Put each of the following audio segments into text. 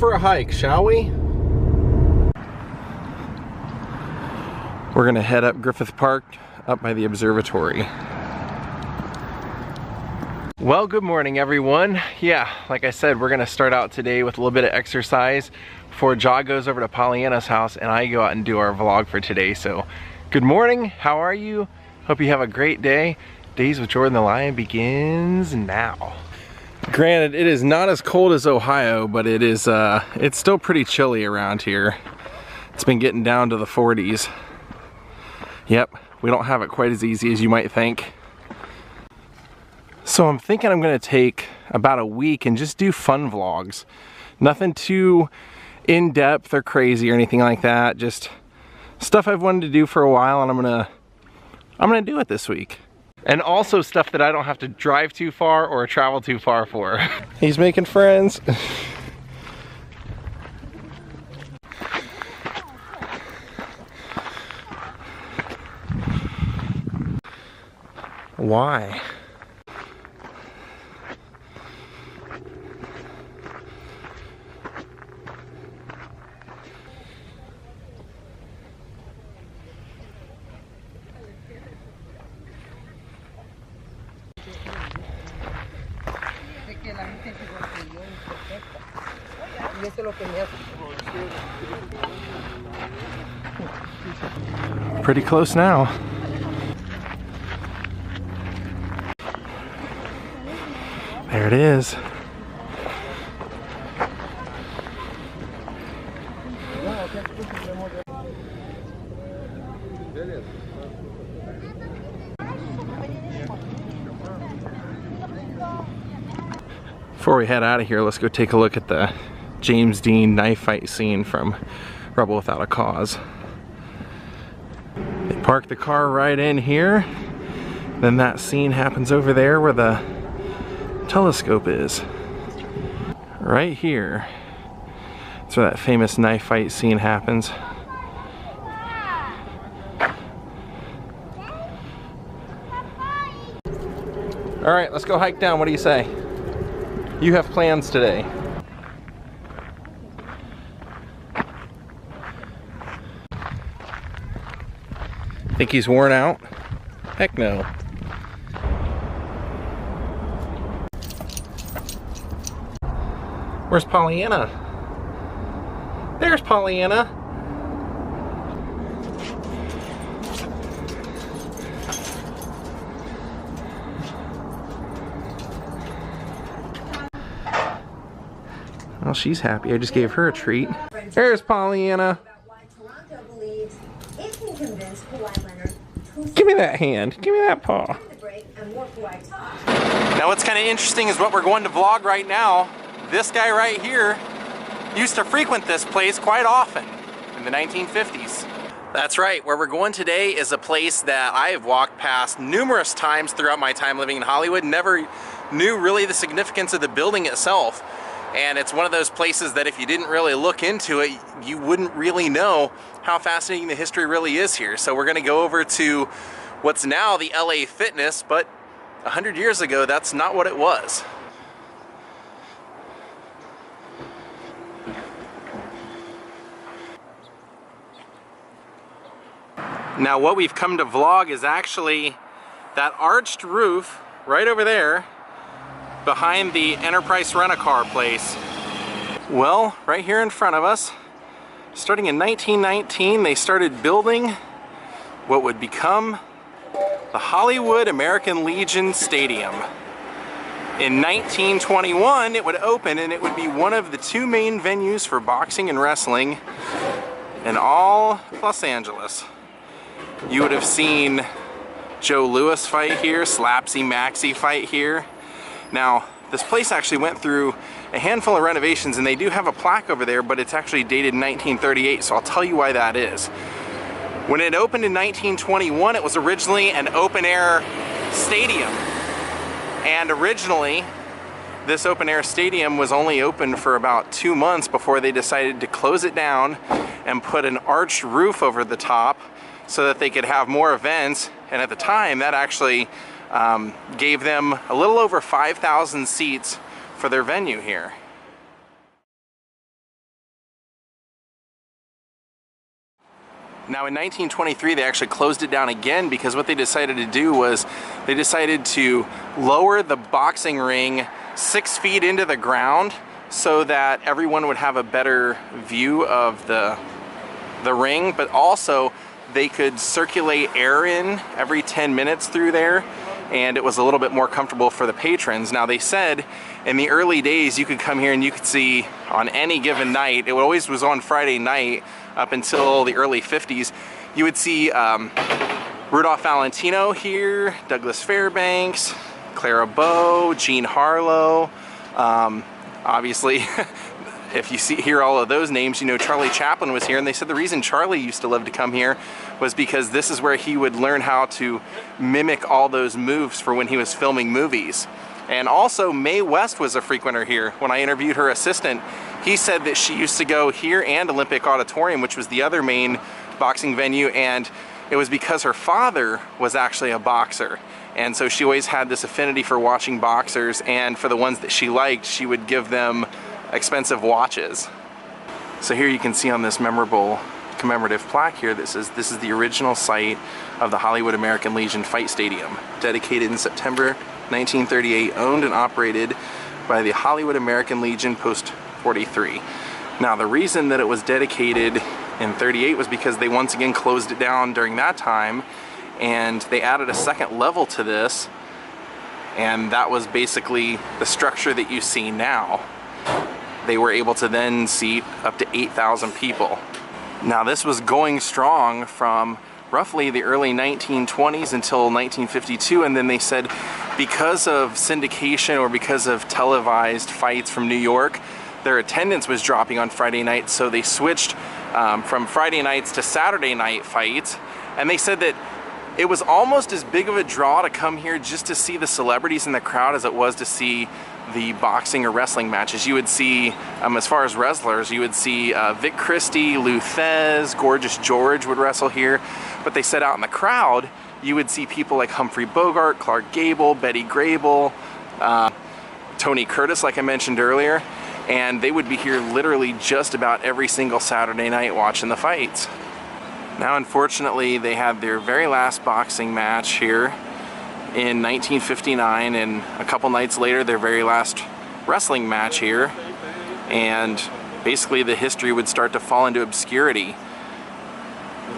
for a hike, shall we? We're gonna head up Griffith Park, up by the observatory. Well, good morning everyone. Yeah, like I said, we're gonna start out today with a little bit of exercise before Jaw goes over to Pollyanna's house and I go out and do our vlog for today. So, good morning, how are you? Hope you have a great day. Daze with Jordan the Lion begins now. Granted, it is not as cold as Ohio, but it is, it's still pretty chilly around here. It's been getting down to the 40s. Yep, we don't have it quite as easy as you might think. So I'm thinking I'm gonna take about a week and just do fun vlogs. Nothing too in-depth or crazy or anything like that. Just stuff I've wanted to do for a while, and I'm gonna do it this week. And also stuff that I don't have to drive too far or travel too far for. He's making friends. Why? Pretty close now. There it is. Before we head out of here, let's go take a look at the James Dean knife fight scene from Rebel Without a Cause. They park the car right in here. Then that scene happens over there where the telescope is. Right here. That's where that famous knife fight scene happens. Alright, let's go hike down. What do you say? You have plans today. Think he's worn out? Heck no. Where's Pollyanna? There's Pollyanna. Well, she's happy. I just gave her a treat. There's Pollyanna. Give me that hand. Give me that paw. Now what's kind of interesting is what we're going to vlog right now. This guy right here used to frequent this place quite often in the 1950s. That's right, where we're going today is a place that I have walked past numerous times throughout my time living in Hollywood. Never knew really the significance of the building itself. And it's one of those places that if you didn't really look into it, you wouldn't really know how fascinating the history really is here. So we're gonna go over to what's now the LA Fitness, but 100 years ago, that's not what it was. Now what we've come to vlog is actually that arched roof right over there behind the Enterprise Rent-A-Car place. Well, right here in front of us, starting in 1919, they started building what would become the Hollywood American Legion Stadium. In 1921, it would open and it would be one of the two main venues for boxing and wrestling in all Los Angeles. You would have seen Joe Louis fight here, Slapsy Maxie fight here. Now, this place actually went through a handful of renovations and they do have a plaque over there, but it's actually dated in 1938, so I'll tell you why that is. When it opened in 1921, it was originally an open-air stadium. And originally, this open-air stadium was only open for about 2 months before they decided to close it down and put an arched roof over the top so that they could have more events. And at the time, that actually gave them a little over 5,000 seats for their venue here. Now in 1923 they actually closed it down again because what they decided to do was they decided to lower the boxing ring 6 feet into the ground so that everyone would have a better view of the ring, but also they could circulate air in every 10 minutes through there, and it was a little bit more comfortable for the patrons. Now they said in the early days you could come here and you could see on any given night, it always was on Friday night up until the early 50s, you would see Rudolph Valentino here, Douglas Fairbanks, Clara Bow, Jean Harlow, obviously if you hear all of those names, you know Charlie Chaplin was here, and they said the reason Charlie used to love to come here was because this is where he would learn how to mimic all those moves for when he was filming movies. And also Mae West was a frequenter here. When I interviewed her assistant, he said that she used to go here and Olympic Auditorium, which was the other main boxing venue, and it was because her father was actually a boxer. And so she always had this affinity for watching boxers, and for the ones that she liked, she would give them expensive watches. So here you can see on this memorable commemorative plaque here that says this is the original site of the Hollywood American Legion Fight Stadium, dedicated in September 1938, owned and operated by the Hollywood American Legion Post 43. Now the reason that it was dedicated in 38 was because they once again closed it down during that time, and they added a second level to this, and that was basically the structure that you see now. They were able to then seat up to 8,000 people. Now this was going strong from roughly the early 1920s until 1952, and then they said because of syndication or because of televised fights from New York, their attendance was dropping on Friday nights, so they switched from Friday nights to Saturday night fights, and they said that it was almost as big of a draw to come here just to see the celebrities in the crowd as it was to see the boxing or wrestling matches. You would see, as far as wrestlers, you would see Vic Christie, Lou Thez, Gorgeous George would wrestle here, but they said out in the crowd, you would see people like Humphrey Bogart, Clark Gable, Betty Grable, Tony Curtis, like I mentioned earlier, and they would be here literally just about every single Saturday night watching the fights. Now unfortunately they had their very last boxing match here in 1959, and a couple nights later their very last wrestling match here, and basically the history would start to fall into obscurity.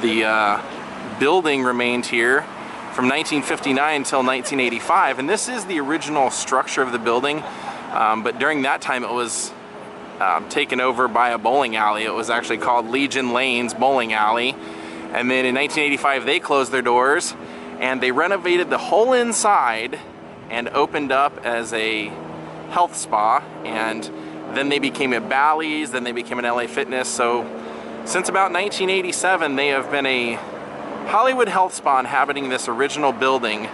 The building remained here from 1959 until 1985, and this is the original structure of the building, but during that time it was taken over by a bowling alley. It was actually called Legion Lanes Bowling Alley, and then in 1985 they closed their doors and they renovated the whole inside and opened up as a health spa, and then they became a Bally's, then they became an LA Fitness. So since about 1987 they have been a Hollywood health spa inhabiting this original building,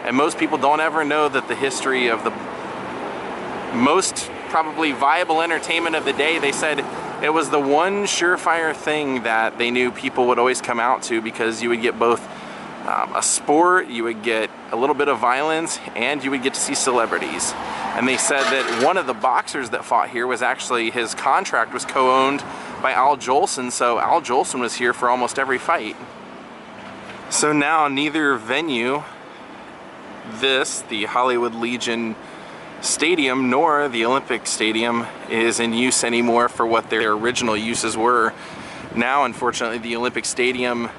and most people don't ever know that the history of the most probably viable entertainment of the day, they said it was the one surefire thing that they knew people would always come out to, because you would get both a sport, you would get a little bit of violence, and you would get to see celebrities. And they said that one of the boxers that fought here was actually, his contract was co-owned by Al Jolson, so Al Jolson was here for almost every fight. So now neither venue, the Hollywood Legion Stadium nor the Olympic Stadium, is in use anymore for what their original uses were. Now unfortunately the Olympic Stadium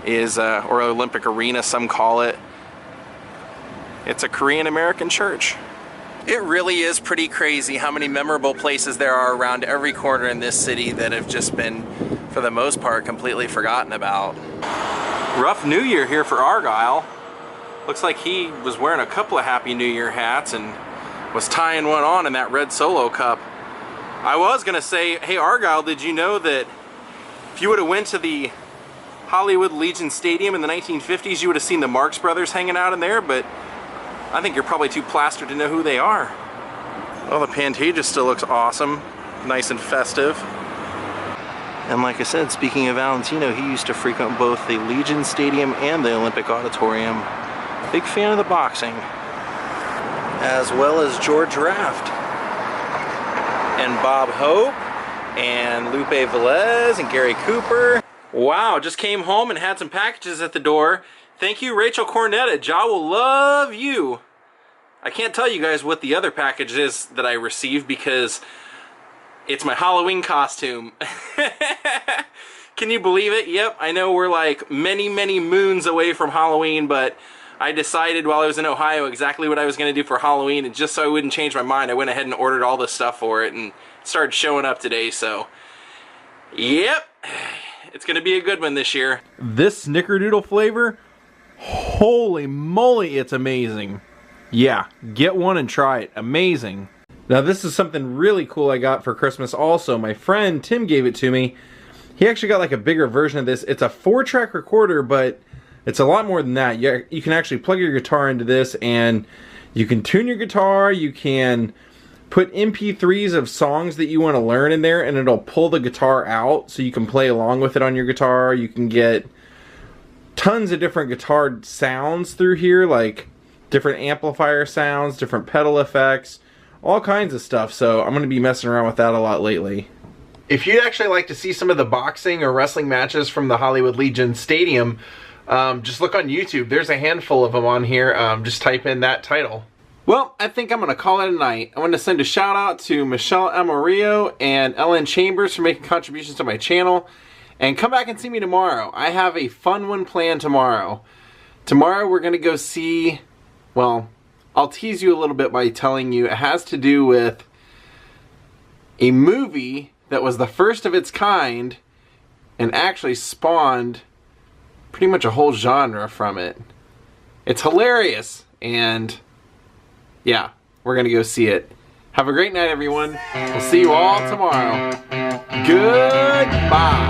is, or Olympic Arena some call it, it's a Korean American church. It really is pretty crazy how many memorable places there are around every corner in this city that have just been, for the most part, completely forgotten about. Rough New Year here for Argyle. Looks like he was wearing a couple of Happy New Year hats and was tying one on in that red Solo cup. I was gonna say, hey Argyle, did you know that if you would have went to the Hollywood Legion Stadium in the 1950s, you would have seen the Marx Brothers hanging out in there, but I think you're probably too plastered to know who they are. Well, the Pantages still looks awesome, nice and festive. And like I said, speaking of Valentino, he used to frequent both the Legion Stadium and the Olympic Auditorium. Big fan of the boxing, as well as George Raft and Bob Hope and Lupe Velez and Gary Cooper. Wow, just came home and had some packages at the door. Thank you, Rachel Cornetta. Ja will love you. I can't tell you guys what the other package is that I received because it's my Halloween costume. Can you believe it? Yep, I know we're like many, many moons away from Halloween, but I decided while I was in Ohio exactly what I was going to do for Halloween, and just so I wouldn't change my mind, I went ahead and ordered all the stuff for it and started showing up today, so yep, it's going to be a good one this year. This snickerdoodle flavor, holy moly, it's amazing. Yeah, get one and try it. Amazing. Now this is something really cool I got for Christmas also. My friend Tim gave it to me. He actually got like a bigger version of this. It's a 4-track recorder, but it's a lot more than that. You can actually plug your guitar into this and you can tune your guitar. You can put MP3s of songs that you want to learn in there and it'll pull the guitar out so you can play along with it on your guitar. You can get tons of different guitar sounds through here, like different amplifier sounds, different pedal effects, all kinds of stuff. So I'm going to be messing around with that a lot lately. If you'd actually like to see some of the boxing or wrestling matches from the Hollywood Legion Stadium, just look on YouTube. There's a handful of them on here. Just type in that title. Well, I think I'm going to call it a night. I want to send a shout out to Michelle Amarillo and Ellen Chambers for making contributions to my channel. And come back and see me tomorrow. I have a fun one planned tomorrow. Tomorrow we're going to go see, well, I'll tease you a little bit by telling you it has to do with a movie that was the first of its kind and actually spawned pretty much a whole genre from it. It's hilarious, and yeah, we're gonna go see it. Have a great night, everyone. We'll see you all tomorrow. Goodbye.